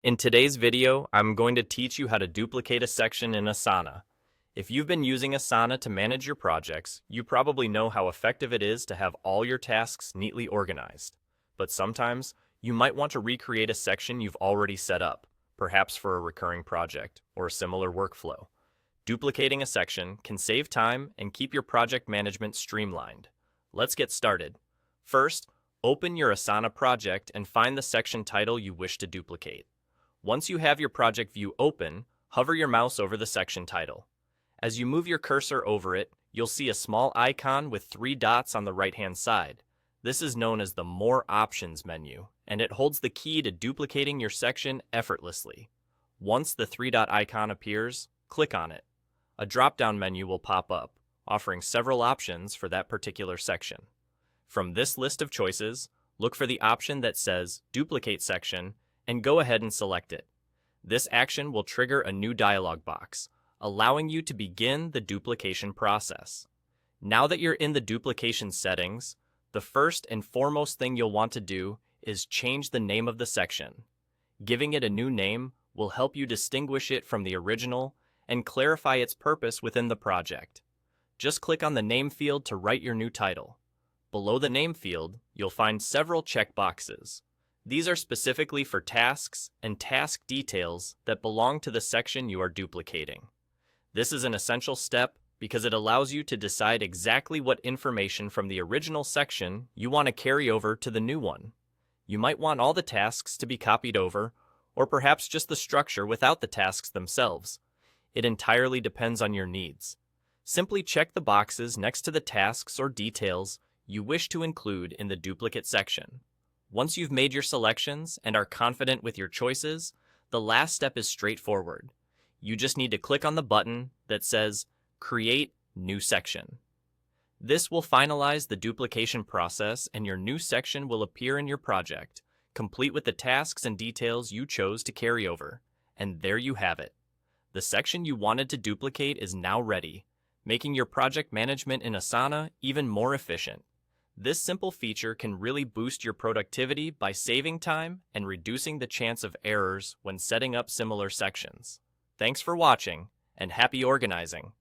In today's video, I'm going to teach you how to duplicate a section in Asana. If you've been using Asana to manage your projects, you probably know how effective it is to have all your tasks neatly organized. But sometimes, you might want to recreate a section you've already set up, perhaps for a recurring project or a similar workflow. Duplicating a section can save time and keep your project management streamlined. Let's get started. First, open your Asana project and find the section title you wish to duplicate. Once you have your project view open, hover your mouse over the section title. As you move your cursor over it, you'll see a small icon with 3 dots on the right-hand side. This is known as the More Options menu, and it holds the key to duplicating your section effortlessly. Once the 3-dot icon appears, click on it. A drop-down menu will pop up, offering several options for that particular section. From this list of choices, look for the option that says Duplicate Section and go ahead and select it. This action will trigger a new dialog box, allowing you to begin the duplication process. Now that you're in the duplication settings, the first and foremost thing you'll want to do is change the name of the section. Giving it a new name will help you distinguish it from the original and clarify its purpose within the project. Just click on the name field to write your new title. Below the name field, you'll find several checkboxes. These are specifically for tasks and task details that belong to the section you are duplicating. This is an essential step because it allows you to decide exactly what information from the original section you want to carry over to the new one. You might want all the tasks to be copied over, or perhaps just the structure without the tasks themselves. It entirely depends on your needs. Simply check the boxes next to the tasks or details you wish to include in the duplicate section. Once you've made your selections and are confident with your choices, the last step is straightforward. You just need to click on the button that says Create New Section. This will finalize the duplication process and your new section will appear in your project, complete with the tasks and details you chose to carry over. And there you have it. The section you wanted to duplicate is now ready, making your project management in Asana even more efficient. This simple feature can really boost your productivity by saving time and reducing the chance of errors when setting up similar sections. Thanks for watching, and happy organizing!